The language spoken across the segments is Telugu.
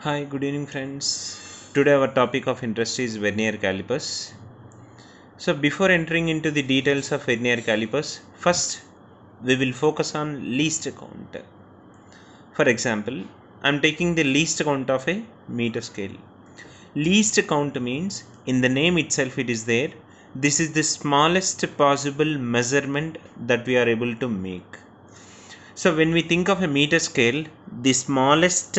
Hi, good evening, friends. Today, our topic of interest is vernier calipers. So, before entering into the details of vernier calipers, first we will focus on least count. For example, I am taking the least count of a meter scale. Least count means in the name itself it is there. This is the smallest possible measurement that we are able to make. So when we think of a meter scale, the smallest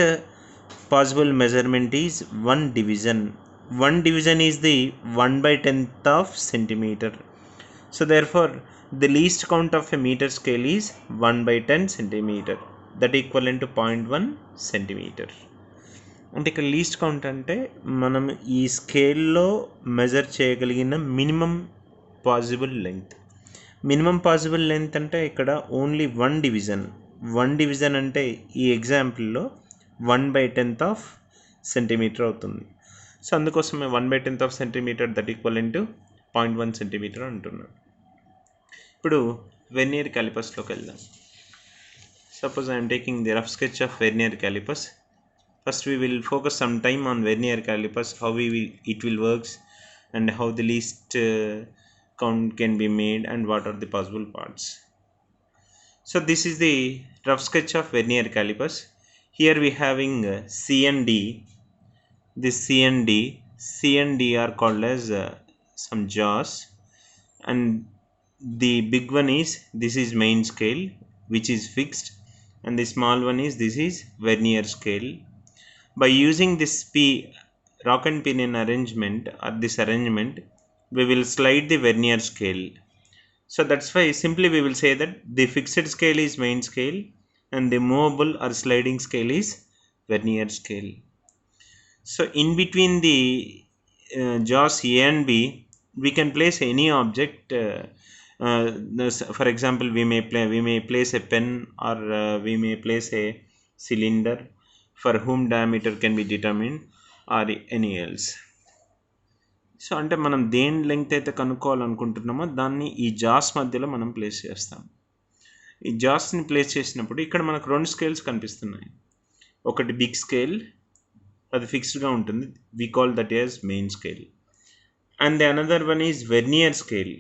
possible measurement is 1 division. 1 division is the 1 by 10th of centimeter. So therefore, the least count of a meter scale is 1 by 10 centimeter. That equivalent to 0.1 centimeter. అంటే ఇక్కడ లీస్ట్ కౌంట్ అంటే మనం ఈ స్కేల్లో మెజర్ చేయగలిగిన minimum possible length. Minimum possible length అంటే ఇక్కడ ఓన్లీ 1 డివిజన్ అంటే ఈ ఎగ్జాంపుల్లో 1/10 ఆఫ్ సెంటీమీటర్ అవుతుంది. సో అందుకోసమే 1/10 of centimetre that equal to 0.1 centimetre అంటున్నాను. ఇప్పుడు వెర్నియర్ క్యాలిపర్స్లోకి వెళ్దాం. Suppose I'm taking the rough sketch of vernier calipers. First we will focus some time on vernier calipers, how it will works and how the least count can be made and what are the possible parts. So this is the rough sketch of vernier calipers. Here we having C and D. This C and D are called as some jaws, and the big one is this is main scale which is fixed, and the small one is this is vernier scale. By using this rock and pinion arrangement or this arrangement, we will slide the vernier scale. So that's why simply we will say that the fixed scale is main scale and the movable or sliding scale is vernier scale. So in between the jaws A and B, we can place any object. For example, we may place a pen, or we may place a cylinder for whom diameter can be determined or any else. So అంటే మనం దేని లెంగ్త్ అయితే కనుక్కోవాలనుకుంటున్నామో దాన్ని ఈ జాస్ మధ్యలో మనం ప్లేస్ చేస్తాం. ఈ జాస్ని ప్లేస్ చేసినప్పుడు ఇక్కడ మనకు 2 స్కేల్స్ కనిపిస్తున్నాయి. ఒకటి బిగ్ స్కేల్, అది ఫిక్స్డ్గా ఉంటుంది, we call that as main scale. And the another one is vernier scale.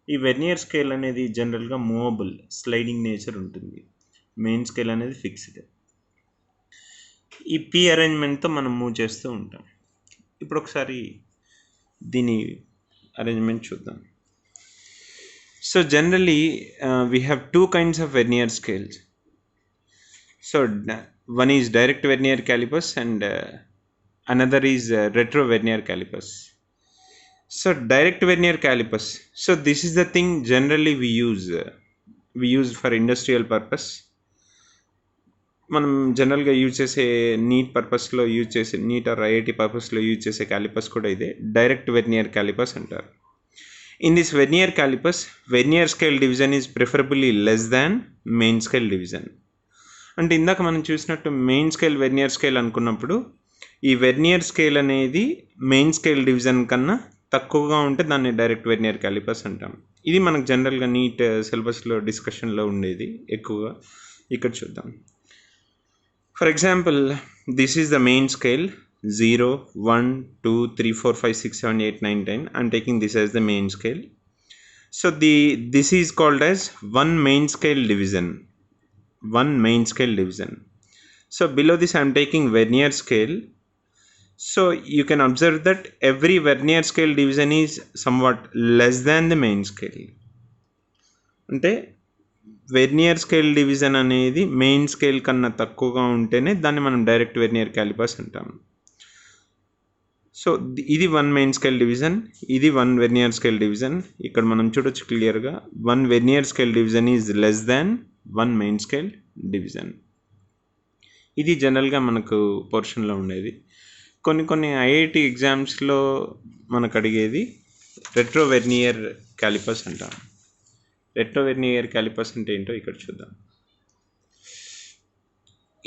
ఈ వెర్నియర్ స్కేల్ అనేది జనరల్గా మూవబుల్, స్లైడింగ్ నేచర్ ఉంటుంది. మెయిన్ స్కేల్ అనేది ఫిక్స్డ్. ఈ పీ అరేంజ్మెంట్తో మనం మూవ్ చేస్తూ ఉంటాం. ఇప్పుడు ఒకసారి దీని అరేంజ్మెంట్ చూద్దాం. So generally we have 2 kinds of vernier scales. So one is direct vernier calipers and another is retro vernier calipers. So direct vernier calipers, so this is the thing generally we use for industrial purpose. మనం జనరల్గా యూజ్ చేసే నీట్ పర్పస్లో యూజ్ చేసే నీట్ ఆర్ ఐఐటి పర్పస్లో యూజ్ చేసే క్యాలిపర్స్ కూడా ఇదే డైరెక్ట్ వెర్నియర్ క్యాలిపర్స్ అంటారు. In this vernier callipers, vernier scale division is preferably less than main scale division. అంటే ఇందాక మనం చూసినట్టు మెయిన్ స్కేల్ వెర్నియర్ స్కేల్ అనుకున్నప్పుడు ఈ వెర్నియర్ స్కేల్ అనేది మెయిన్ స్కేల్ డివిజన్ కన్నా తక్కువగా ఉంటే దాన్ని డైరెక్ట్ వెర్నియర్ క్యాలిపర్స్ అంటాం. ఇది మనకు జనరల్గా నీట్ సిలబస్లో డిస్కషన్లో ఉండేది ఎక్కువగా. ఇక్కడ చూద్దాం. For example, this is the main scale 0, 1, 2, 3, 4, 5, 6, 7, 8, 9, 10. I'm taking this as the main scale. So this is called as one main scale division. So below this I'm taking vernier scale. So you can observe that every vernier scale division is somewhat less than the main scale. అంటే వెర్నియర్ స్కేల్ డివిజన్ అనేది మెయిన్ స్కేల్ కన్నా తక్కువగా ఉంటేనే దాన్ని మనం డైరెక్ట్ వెర్నియర్ క్యాలిపర్స్ అంటాం. సో ఇది 1 మెయిన్ స్కేల్ డివిజన్, ఇది 1 వెర్నియర్ స్కేల్ డివిజన్. ఇక్కడ మనం చూడొచ్చు క్లియర్గా 1 vernier scale division is less than 1 main scale division. ఇది జనరల్గా మనకు పోర్షన్లో ఉండేది. కొన్ని ఐఐటి ఎగ్జామ్స్లో మనకు అడిగేది రెట్రో వెర్నియర్ క్యాలిపర్స్ అంటాం. రెట్రో వెర్నియర్ క్యాలిపర్స్ అంటే ఏంటో ఇక్కడ చూద్దాం.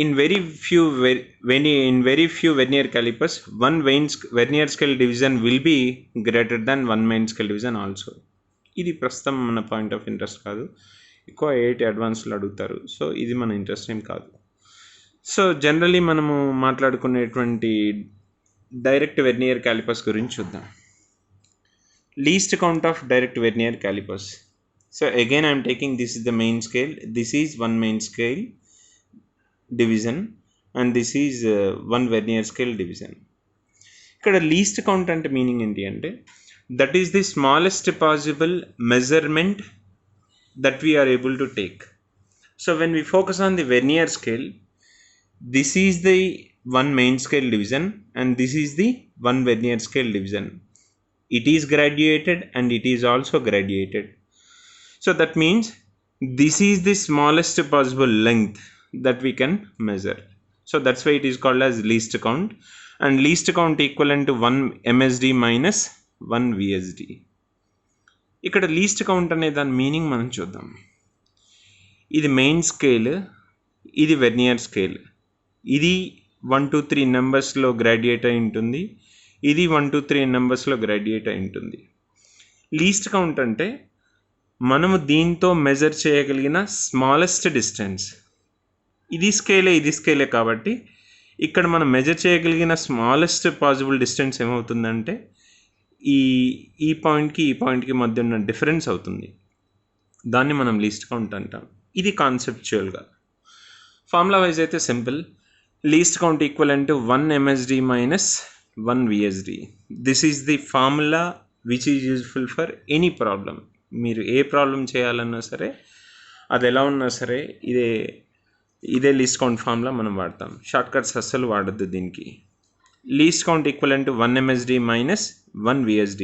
In very few vernier calipers, one vernier scale division will be greater than 1 main scale division also. ఇది ప్రస్తుతం మన పాయింట్ ఆఫ్ ఇంట్రెస్ట్ కాదు, ఎక్కువ ఐఐటి అడ్వాన్స్లో అడుగుతారు. సో ఇది మన ఇంట్రెస్ట్ ఏం కాదు. సో జనరలీ మనము మాట్లాడుకునేటువంటి డైరెక్ట్ వెర్నియర్ క్యాలిపర్స్ గురించి చూద్దాం. Least count of direct vernier callipers. So again I'm taking this is the main scale. This is one main scale division and this is one vernier scale division. ఇక్కడ లీస్ట్ కౌంట్ అంటే మీనింగ్ ఏంటి అంటే that is the smallest possible measurement that we are able to take. So when we focus on the vernier scale, this is the one main scale division and this is the one vernier scale division. It is graduated and it is also graduated. So that means this is the smallest possible length that we can measure. So that's why it is called as least count, and least count equivalent to 1 MSD minus 1 VSD. ఇక్కడ లీస్ట్ కౌంట్ అనే దాని మీనింగ్ మనం చూద్దాం. ఇది మెయిన్ స్కేల్, ఇది వెర్నియర్ స్కేల్. ఇది 1 2 3 నెంబర్స్లో గ్రాడ్యుయేట్ అయి ఉంటుంది, ఇది 1 2 3 నెంబర్స్లో గ్రాడ్యుయేట్ అయి ఉంటుంది. లీస్ట్ కౌంట్ అంటే మనము దీంతో మెజర్ చేయగలిగిన స్మాలెస్ట్ డిస్టెన్స్. ఇది స్కేలే కాబట్టి ఇక్కడ మనం మెజర్ చేయగలిగిన స్మాలెస్ట్ పాసిబుల్ డిస్టెన్స్ ఏమవుతుందంటే ఈ పాయింట్కి మధ్య ఉన్న డిఫరెన్స్ అవుతుంది. దాన్ని మనం లీస్ట్ కౌంట్ అంటాం. ఇది కాన్సెప్చువల్గా. ఫార్ములా వైజ్ అయితే simple. Least count equivalent to 1 MSD minus 1 VSD. This is the formula which is useful for any problem. మీరు ఏ ప్రాబ్లం చేయాలన్నా సరే, అది ఎలా ఉన్నా సరే, ఇదే లీస్ట్ కౌంట్ ఫార్ములా మనం వాడతాం. షార్ట్ కట్స్ అస్సలు వాడద్దు దీనికి. Least count equivalent to 1 MSD minus 1 VSD.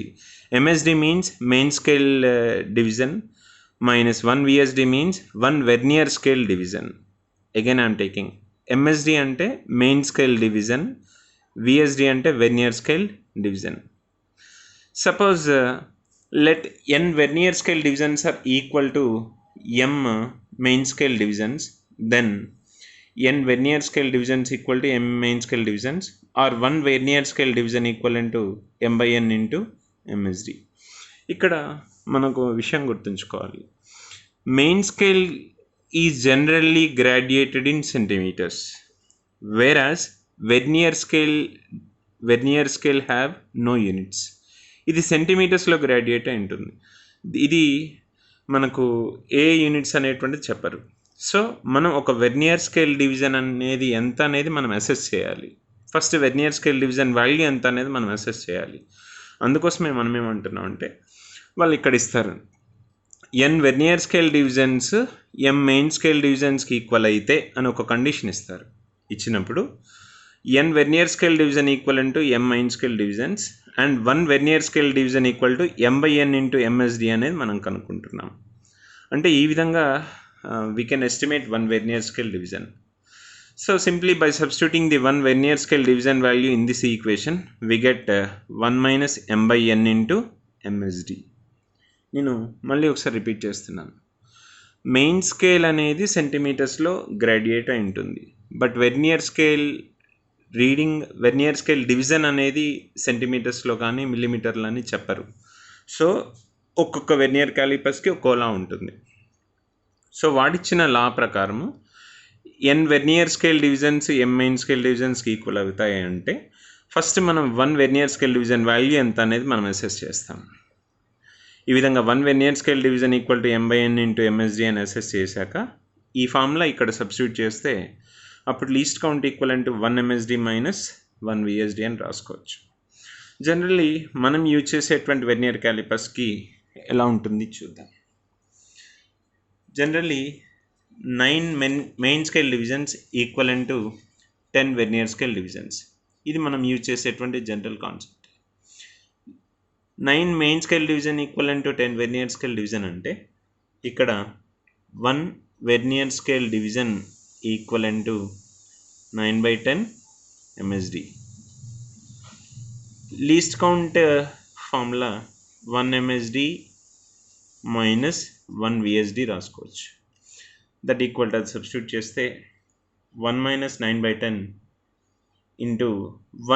MSD means main scale division minus 1 VSD means 1 vernier scale division. Again I am taking MSD ante main scale division, VSD ante vernier scale division. Suppose let n vernier scale divisions are equal to m main scale divisions, then n vernier scale divisions equal to m main scale divisions, or 1 vernier scale division equivalent to m by n into MSD. ఇక్కడ మనకు విషయం గుర్తుంచుకోవాలి. Main scale is generally graduated in centimetres, whereas vernier scale have no units. ఇది సెంటీమీటర్స్లో గ్రాడ్యుయేట్ అయి ఉంటుంది. ఇది మనకు ఏ యూనిట్స్ అనేటువంటిది చెప్పరు. సో మనం ఒక వెర్నియర్ స్కేల్ డివిజన్ అనేది ఎంత అనేది మనం అసెస్ చేయాలి. First vernier scale division value ఎంత అనేది మనం అసెస్ చేయాలి. అందుకోసమే మనం ఏమంటున్నాం అంటే వాళ్ళు ఇక్కడ ఇస్తారు n vernier scale divisions m main scale డివిజన్స్కి ఈక్వల్ అయితే అని ఒక కండిషన్ ఇస్తారు. ఇచ్చినప్పుడు n vernier scale division equal to m main scale divisions and 1 vernier scale division equal to m by n into MSD అనేది మనం కనుక్కుంటున్నాం. అంటే ఈ విధంగా we can estimate 1 vernier scale division. So simply by substituting the 1 vernier scale division value in this equation, we get 1 minus m by n into MSD. నేను మళ్ళీ ఒకసారి రిపీట్ చేస్తున్నాను. మెయిన్ స్కేల్ అనేది సెంటీమీటర్స్లో గ్రాడ్యుయేట్ అయి ఉంటుంది, బట్ వెర్నియర్ స్కేల్ డివిజన్ అనేది సెంటీమీటర్స్లో కానీ మిల్లీమీటర్లు అని చెప్పరు. సో ఒక్కొక్క వెర్నియర్ క్యాలిపర్స్కి ఒక్కోలా ఉంటుంది. సో వాడిచ్చిన లా ప్రకారము n vernier scale divisions m main scale డివిజన్స్కి ఈక్వల్ అవుతాయి అంటే ఫస్ట్ మనం 1 వెర్నియర్ స్కేల్ డివిజన్ వాల్యూ ఎంత అనేది మనం అసెస్ చేస్తాం. ఈ విధంగా 1 vernier scale division equal to m by n into MSD అని అసెస్ చేశాక ఈ ఫార్ములా ఇక్కడ సబ్స్టిట్యూట్ చేస్తే అప్పుడు least count equivalent to 1 MSD minus 1 VSD అని రాసుకోవచ్చు. జనరల్లీ మనం యూజ్ చేసేటువంటి వెర్నియర్ క్యాలిపర్స్కి ఎలా ఉంటుంది చూద్దాం. Generally 9 main scale divisions equivalent to 10 vernier scale divisions. ఇది మనం యూజ్ చేసేటువంటి general concept. 9 main scale division equivalent to 10 vernier scale division అంటే ఇక్కడ 1 vernier scale division equivalent to 9 by 10 MSD. Least count formula 1 MSD minus 1 VSD రాసుకోవచ్చు. దట్ ఈక్వల్ టు సబ్స్టిట్యూట్ చేస్తే 1 minus 9 by 10 into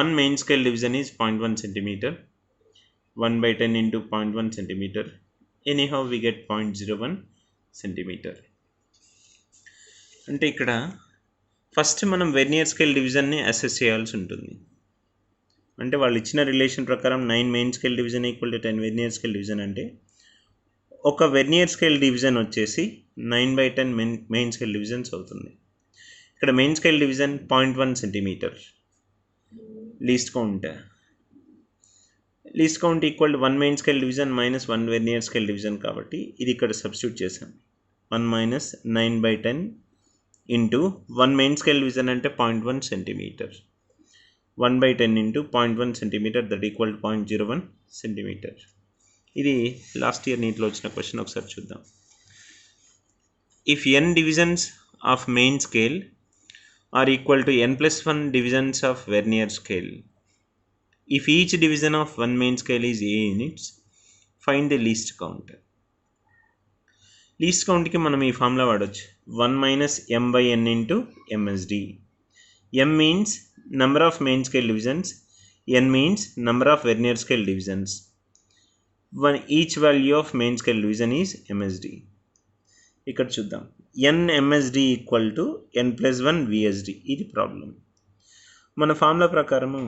1 main scale division is 0.1 centimeter, 1 by 10 into 0.1 centimeter. Anyhow we get 0.01 centimeter. అంటే ఇక్కడ ఫస్ట్ మనం వెర్నియర్ స్కేల్ డివిజన్ని అసెస్ చేయాల్సి ఉంటుంది. అంటే వాళ్ళు ఇచ్చిన రిలేషన్ ప్రకారం 9 main scale division equal to 10 vernier scale division అంటే ఒక వెర్నియర్ స్కేల్ డివిజన్ వచ్చేసి 9/10 మెయిన్ స్కేల్ డివిజన్స్ అవుతుంది. ఇక్కడ main scale division 0.1 centimetre, least count equal to 1 main scale division minus 1 vernier scale division కాబట్టి ఇది ఇక్కడ సబ్స్టిట్యూట్ చేసాం. 1 minus 9/10 into 1 main scale division అంటే 0.1 centimetre, 1/10 into 0.1 centimetre that equal to 0.01 centimetre. ఇది లాస్ట్ ఇయర్ నీట్లో వచ్చిన క్వశ్చన్, ఒకసారి చూద్దాం. If n divisions of main scale are equal to n+1 divisions of vernier scale, if each division of 1 main scale is a units, find the least count. Least కౌంట్కి మనం ఈ ఫార్ములా వాడచ్చు, 1 minus m/n into MSD. m means number of main scale divisions, n means number of vernier scale divisions. Each value of main scale division is MSD. ఇక్కడ చూద్దాం, n MSD equal to n+1 VSD. ఇది ప్రాబ్లం. మన ఫార్ములా ప్రకారము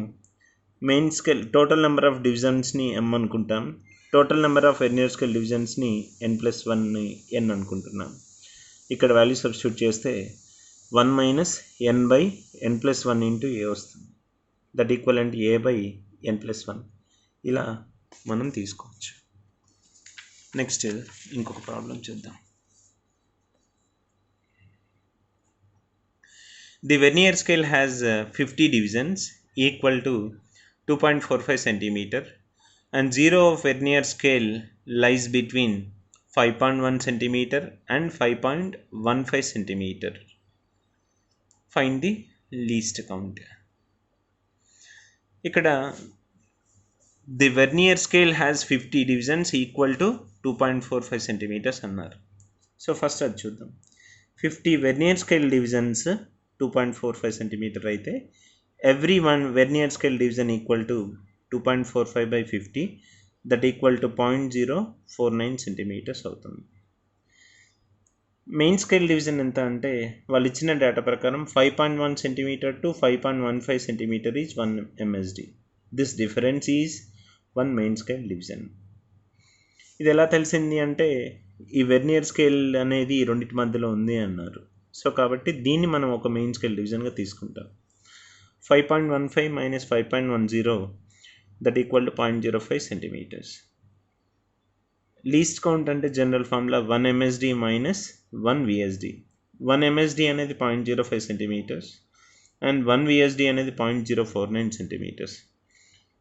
main scale total number of డివిజన్స్ని m అనుకుంటాం, total number of vernier scale డివిజన్స్ని n+1ని n అనుకుంటున్నాం. ఇక్కడ వాల్యూ సబ్స్టిట్యూట్ చేస్తే 1 మైనస్ n/n+1 ఇంటూ a వస్తుంది, దట్ ఈక్వలెంట్ a/n+1. ఇలా మనం తీసుకోవచ్చు. నెక్స్ట్ ఇంకొక ప్రాబ్లం చూద్దాం. The vernier scale has 50 divisions equal to 2.45 centimetre and zero of vernier scale lies between 5.1 centimetre and 5.15 centimetre. Find the least count. ఇక్కడ the vernier scale has 50 divisions equal to 2.45 centimetres అన్నారు. సో ఫస్ట్ అది చూద్దాం. 50 వెర్నియర్ స్కేల్ డివిజన్స్ 2.45 సెంటీమీటర్ అయితే every one vernier scale division equal to 2.45/50 that equal to 0.049 centimetres అవుతుంది. మెయిన్ స్కేల్ డివిజన్ ఎంత అంటే వాళ్ళు ఇచ్చిన డేటా ప్రకారం 5.1 centimetre to 5.15 centimetre is 1 MSD. This difference is 1 main scale division. ఇది ఎలా తెలిసింది అంటే ఈ వెర్నియర్ స్కేల్ అనేది ఈ రెండింటి మధ్యలో ఉంది అన్నారు. సో కాబట్టి దీన్ని మనం ఒక మెయిన్ స్కేల్ డివిజన్గా తీసుకుంటాం. 5.15 minus 5.10 that equal to 0.05 centimetres. Least count అంటే general formula 1 MSD minus 1 VSD. 1 MSD అనేది 0.05 సెంటీమీటర్స్ అండ్ 1 VSD అనేది 0.049 centimetres.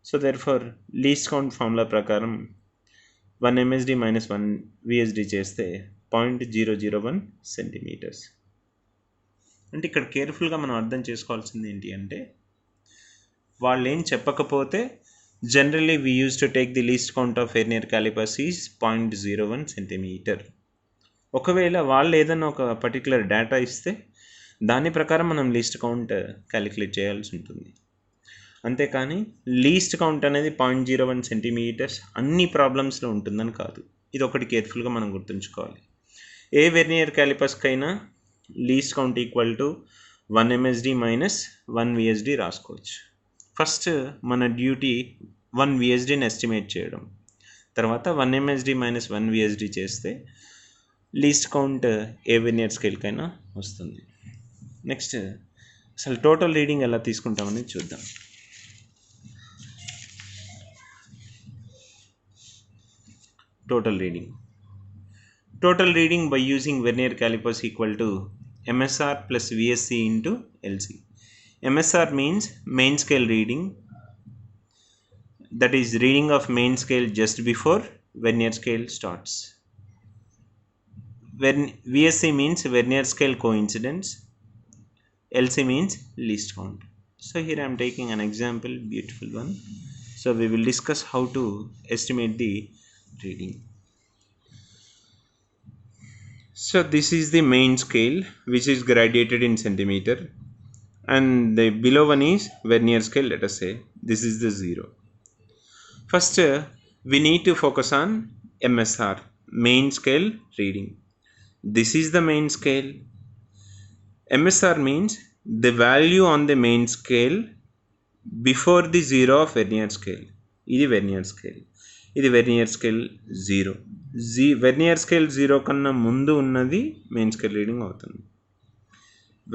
So therefore least count formula ప్రకారం 1 MSD మైనస్ 1 VSD చేస్తే 0.001 సెంటీమీటర్స్. అంటే ఇక్కడ కేర్ఫుల్గా మనం అర్థం చేసుకోవాల్సింది ఏంటి అంటే వాళ్ళు ఏం చెప్పకపోతే generally we used to take the least count of vernier calipers is 0.01 centimetre. ఒకవేళ వాళ్ళు ఏదైనా ఒక పర్టికులర్ డేటా ఇస్తే దాని ప్రకారం మనం లీస్ట్ కౌంట్ క్యాలిక్యులేట్ చేయాల్సి ఉంటుంది. అంతేకాని లీస్ట్ కౌంట్ అనేది 0.01 సెంటీమీటర్స్ అన్ని ప్రాబ్లమ్స్లో ఉంటుందని కాదు. ఇది ఒకటి కేర్ఫుల్గా మనం గుర్తుంచుకోవాలి. ఏ వెర్నియర్ క్యాలిపర్స్కైనా least count equal to 1 MSD minus 1 VSD రాసుకోవచ్చు. ఫస్ట్ మన డ్యూటీ 1 VSDని ఎస్టిమేట్ చేయడం, తర్వాత 1 MSD మైనస్ 1 VSD చేస్తే లీస్ట్ కౌంట్ ఏ వెర్నియర్ స్కేల్కైనా వస్తుంది. నెక్స్ట్ అసలు టోటల్ రీడింగ్ ఎలా తీసుకుంటామని చూద్దాం. Total reading by using vernier callipers equal to MSR plus VSC into LC. MSR means main scale reading, that is reading of main scale just before vernier scale starts. VSC means vernier scale coincidence, LC means least count. So here I am taking an example, beautiful one. So we will discuss how to estimate the reading. So this is the main scale which is gradated in centimeter. And the below one is vernier scale. Let us say this is the 0. First we need to focus on MSR, main scale reading. This is the main scale. MSR means the value on the main scale before the 0 of vernier scale. ఇది వెర్నియర్ స్కేల్, ఇది వెర్నియర్ స్కేల్ 0. వెర్నియర్ స్కేల్ 0 కన్నా ముందు ఉన్నది మెయిన్ స్కేల్ రీడింగ్ అవుతుంది.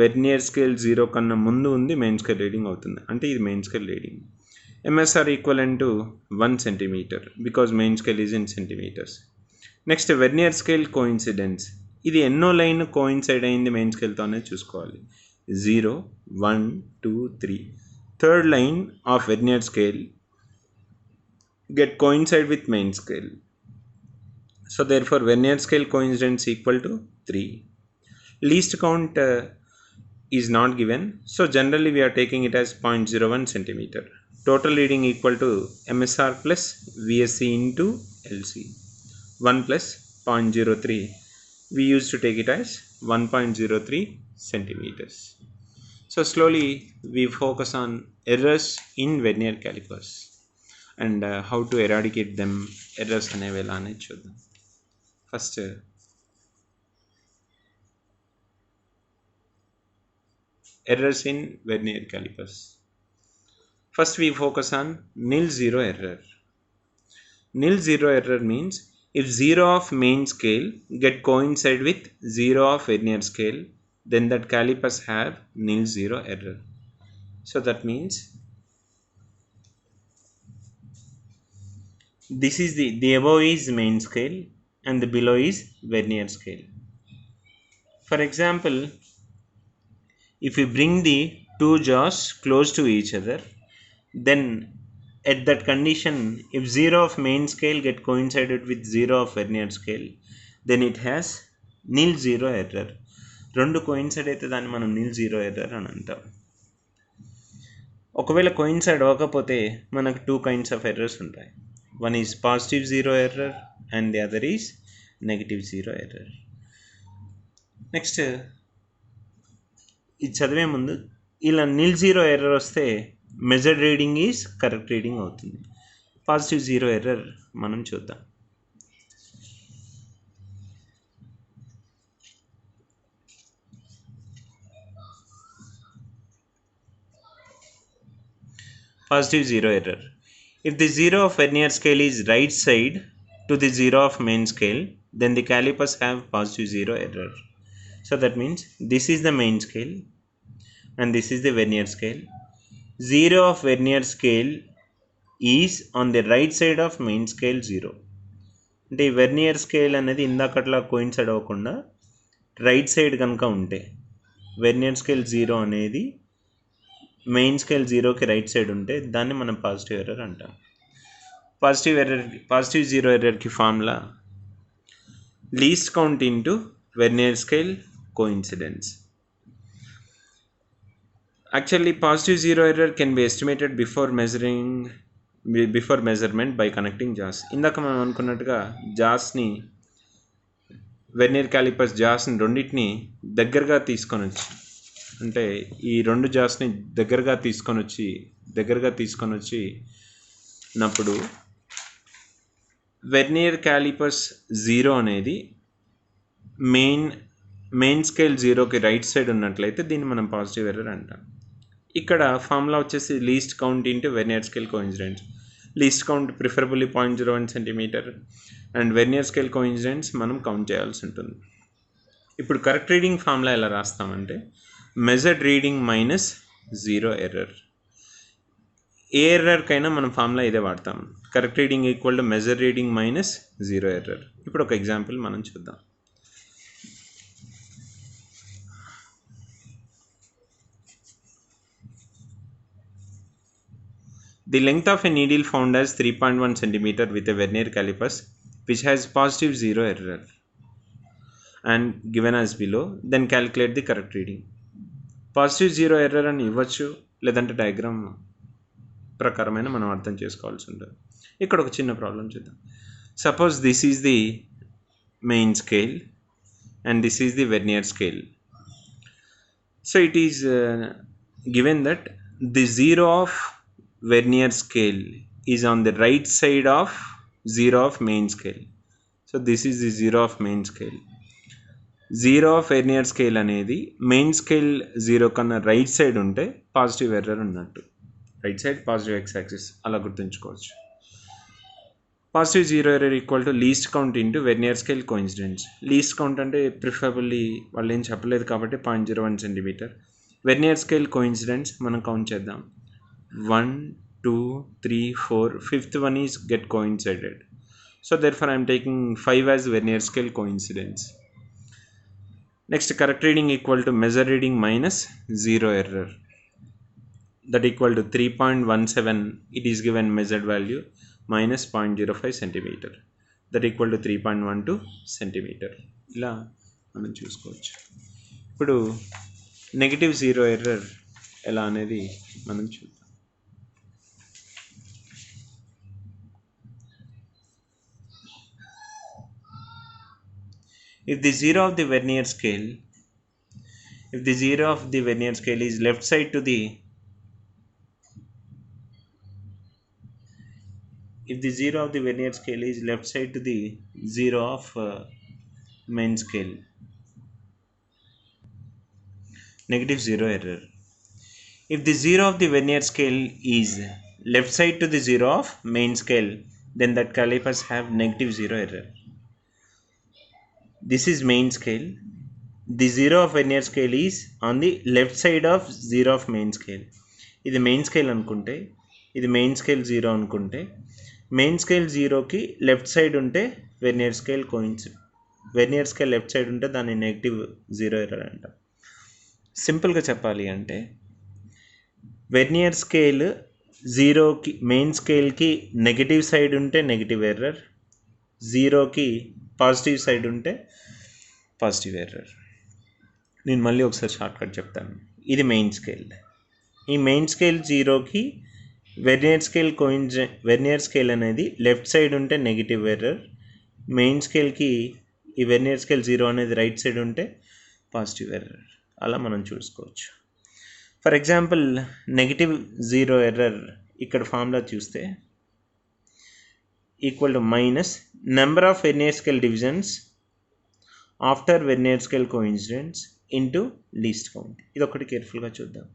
వెర్నియర్ స్కేల్ 0 కన్నా ముందు ఉంది మెయిన్ స్కేల్ రీడింగ్ అవుతుంది, అంటే ఇది main scale reading. MSR equivalent to 1 centimeter because main scale is in centimetres. Next vernier scale coincidence, ఇది ఎన్నో లైన్ కోయిన్సైడ్ అయింది మెయిన్ స్కేల్తో అనేది చూసుకోవాలి. 0, 1, 2, 3. Third line of vernier scale get coincide with main scale. So therefore vernier scale coincidence equal to 3. Least count is not given, so generally we are taking it as 0.01 centimeter. Total reading equal to MSR plus VSC into LC. 1 plus 0.03. We used to take it as 1.03 centimeters. So slowly we focus on errors in vernier calipers and how to eradicate them, errors అనేవి ఎలా అనేది చూద్దాం. First errors in vernier calipers. First we focus on nil zero error. Nil zero error means if 0 of main scale get coincide with 0 of vernier scale, then that calipers have nil zero error. So that means this is the above is main scale and the below is vernier scale. For example, if we bring the two jaws close to each other, then at that condition, if 0 of main scale get coincided with 0 of vernier scale, then it has nil zero error. రెండు కోయిన్సైడ్ అయితే దాన్ని మనం నిల్ జీరో ఎర్రర్ అని అంటాం. ఒకవేళ కోయిన్సైడ్ అవ్వకపోతే మనకు 2 kinds of errors ఉంటాయి. One is positive zero error and the other is negative zero error. Next ఇది చదివే ముందు ఇలా నిల్ జీరో ఎర్రర్ వస్తే measured reading is correct reading అవుతుంది. పాజిటివ్ జీరో ఎర్రర్ మనం చూద్దాం. Positive zero error. If the 0 of vernier scale is right side to the 0 of main scale, then the calipers have positive zero error. So that means this is the main scale and this is the vernier scale. 0 of vernier scale is on the right side of main scale 0. అంటే వెర్నియర్ స్కేల్ అనేది ఇందాకట్లా కోయిన్సైడ్ అవ్వకుండా రైట్ సైడ్ కనుక ఉంటే వెర్నియర్ స్కేల్ 0 అనేది మెయిన్ స్కేల్ 0కి రైట్ సైడ్ ఉంటే దాన్ని మనం పాజిటివ్ ఎర్రర్ అంటాం. పాజిటివ్ జీరో ఎర్రర్కి formula least count into vernier scale coincidence. Actually, positive zero error can be estimated before measurement by connecting jaws. ఇందాక మనం అనుకున్నట్టుగా జాస్ని వెర్నియర్ క్యాలిపర్స్ జాస్ని రెండింటిని దగ్గరగా తీసుకొని వచ్చి, అంటే ఈ రెండు జాస్ని దగ్గరగా తీసుకొని వచ్చినప్పుడు వెర్నియర్ క్యాలిపర్స్ 0 అనేది మెయిన్ స్కేల్ 0కి రైట్ సైడ్ ఉన్నట్లయితే దీన్ని మనం పాజిటివ్ ఎర్రర్ అంటాం. ఇక్కడ ఫార్ములా వచ్చేసి least count into vernier scale coincidence. Least count preferably 0.01 centimeter and vernier scale coincidence మనం కౌంట్ చేయాల్సి ఉంటుంది. ఇప్పుడు కరెక్ట్ రీడింగ్ ఫార్ములా ఎలా రాస్తామంటే measured reading minus zero error. ఏ ఎర్రర్కైనా మనం ఫార్ములా ఇదే వాడతాం. Correct reading equal to measure reading minus zero error. ఇప్పుడు ఒక ఎగ్జాంపుల్ మనం చూద్దాం. The length of a needle found as 3.1 centimeter with a vernier calipers which has positive zero error and given as below, then calculate the correct reading. Positive zero error అని ఇవ్వచ్చు, లేదంటే డయాగ్రామ్ ప్రకారమైన మనం అర్థం చేసుకోవాల్సి ఉంటుంది. ఇక్కడ ఒక చిన్న ప్రాబ్లం చూద్దాం. Suppose this is the main scale and this is the vernier scale. So it is given that the zero of vernier scale is on the right side of 0 of main scale. So this is the 0 of main scale. Zero of vernier scale అనేది మెయిన్ స్కేల్ జీరో కన్నా రైట్ సైడ్ ఉంటే పాజిటివ్ ఎర్రర్ ఉన్నట్టు. Right side positive X axis అలా గుర్తుంచుకోవచ్చు. Positive zero error equal to least count into vernier scale coincidence. Least count అంటే ప్రిఫరబుల్లీ వాళ్ళు ఏం చెప్పలేదు కాబట్టి 0.01 సెంటీమీటర్. వెర్నియర్ స్కేల్ కోఇన్సిడెన్స్ మనం కౌంట్ చేద్దాం. 1 2 3 4 5th one is get coincided. So therefore I am taking 5 as vernier scale coincidence. Next, correct reading equal to measure reading minus zero error, that equal to 3.17. It is given measured value minus 0.05 centimeter, that equal to 3.12 centimeter. ఇలా మనం చూసుకోవచ్చు. ఇప్పుడు నెగిటివ్ జీరో ఎర్రర్ ఎలా అనేది మనం చూద్దాం. If the zero of the vernier scale is left side to the zero of main scale, negative zero error. If the zero of the vernier scale is left side to the zero of main scale, then that calipers have negative zero error. This is main scale. The zero of vernier scale is on the left side of zero of main scale. ఇది మెయిన్ స్కేల్ అనుకుంటే, ఇది మెయిన్ స్కేల్ జీరో అనుకుంటే, మెయిన్ స్కేల్ జీరోకి లెఫ్ట్ సైడ్ ఉంటే vernier scale vernier scale left side ఉంటే దాన్ని నెగిటివ్ జీరో ఎర్రర్ అంటాం. సింపుల్గా చెప్పాలి అంటే వెర్నియర్ స్కేల్ జీరోకి మెయిన్ స్కేల్కి నెగిటివ్ సైడ్ ఉంటే నెగిటివ్ ఎర్రర్, జీరోకి పాజిటివ్ సైడ్ ఉంటే పాజిటివ్ ఎర్రర్. నేను మళ్ళీ ఒకసారి షార్ట్కట్ చెప్తాను. ఇది మెయిన్ స్కేల్. ఈ మెయిన్ స్కేల్ జీరోకి వెర్నియర్ స్కేల్ అనేది లెఫ్ట్ సైడ్ ఉంటే నెగిటివ్ ఎర్రర్, మెయిన్ స్కేల్కి ఈ వెర్నియర్ స్కేల్ జీరో అనేది రైట్ సైడ్ ఉంటే పాజిటివ్ ఎర్రర్. అలా మనం చూసుకోవచ్చు. For example negative zero error ఇక్కడ ఫార్ములా చూస్తే equal to minus number of vernier scale divisions after vernier scale coincidence into least count. ఇది ఒకటి కేర్ఫుల్గా చూద్దాం.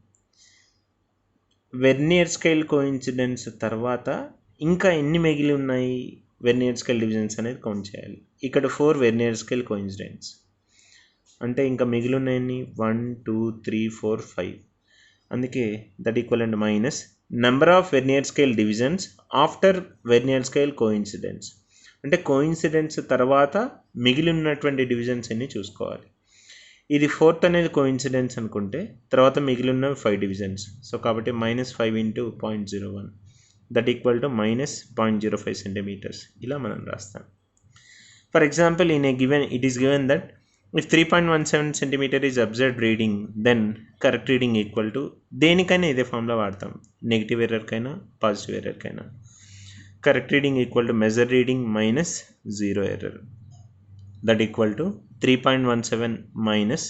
వెర్నియర్ స్కేల్ కోఇన్సిడెన్స్ తర్వాత ఇంకా ఎన్ని మిగిలి ఉన్నాయి వెర్నియర్ స్కేల్ డివిజన్స్ అనేది కౌంట్ చేయాలి. ఇక్కడ 4 వెర్నియర్ స్కేల్ కోఇన్సిడెన్స్ అంటే ఇంకా మిగిలి ఉన్నాయని 1 2 3 4 5. అందుకే that equal and minus number of vernier scale divisions after vernier scale coincidence, అంటే కోఇన్సిడెన్స్ తర్వాత మిగిలి ఉన్నటువంటి డివిజన్స్ అన్ని చూసుకోవాలి. ఇది 4th అనేది కోఇన్సిడెన్స్ అనుకుంటే తర్వాత మిగిలి ఉన్న 5 డివిజన్స్. సో కాబట్టి -5 into 0.01 that equal to -0.05 centimetres. ఇలా మనం రాస్తాం. For example it is given that if 3.17 centimeter is observed reading, then correct reading equal to, దేనికైనా ఇదే ఫార్ములా వాడతాం, నెగిటివ్ ఎర్రర్కైనా పాజిటివ్ ఎర్రర్కైనా. Correct reading equal to measure reading minus zero error, that equal to 3.17 minus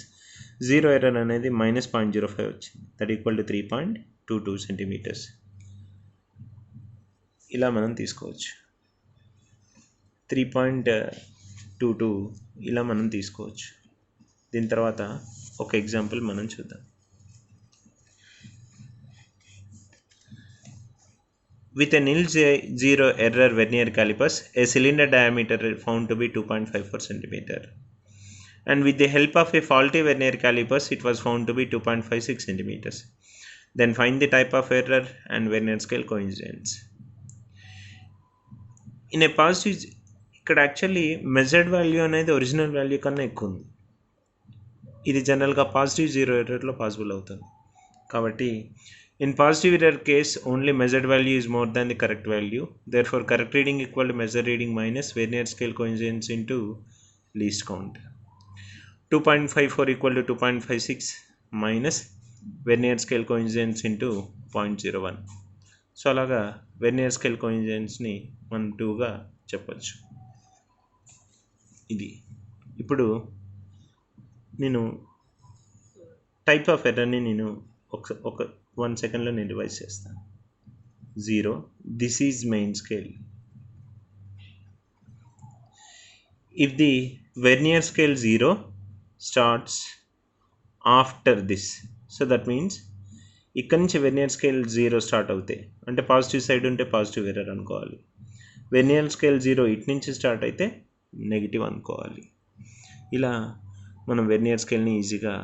zero error అనేది -0.05 వచ్చింది, దట్ ఈక్వల్ టు 3.22 సెంటీమీటర్స్. ఇలా మనం తీసుకోవచ్చు. 3.22 ఇలా మనం తీసుకోవచ్చు. దీని తర్వాత ఒక ఎగ్జాంపుల్ మనం చూద్దాం. With a nil zero error vernier calipers, a cylinder diameter found to be 2.54 centimeter, and with the help of a faulty vernier calipers, it was found to be 2.56 centimeters. Then find the type of error and vernier scale coincidence. In a positive, ఇక్కడ యాక్చువల్లీ మెజర్డ్ వాల్యూ అనేది ఒరిజినల్ వాల్యూ కన్నా ఎక్కువ ఉంది. ఇది జనరల్గా పాజిటివ్ జీరో ఎర్రర్లో పాసిబుల్ అవుతుంది. కాబట్టి in positive error case, only measured value is more than the correct value. Therefore, correct reading equal to measured reading minus vernier scale coincidence into least count. 2.54 equal to 2.56 minus vernier scale coincidence into 0.01. So అలాగా వెర్నియర్ స్కేల్ కోఇన్సిడెన్స్ని మనం 2గా చెప్పచ్చు. ఇది ఇప్పుడు నేను టైప్ ఆఫ్ ఎర్రర్ని నేను ఒక 1 సెకండ్లో నేను రివైజ్ చేస్తాను. 0, this is main scale. If the vernier scale 0 starts after this. So that means ఇక్కడ నుంచి వెర్నియర్ స్కేల్ 0 స్టార్ట్ అవుతాయి, అంటే పాజిటివ్ సైడ్ ఉంటే పాజిటివ్ ఎర్రర్ అనుకోవాలి. వెర్నియర్ స్కేల్ 0 ఇటు నుంచి స్టార్ట్ అయితే నెగిటివ్ అనుకోవాలి. ఇలా మనం వెర్నియర్ స్కేల్ని ఈజీగా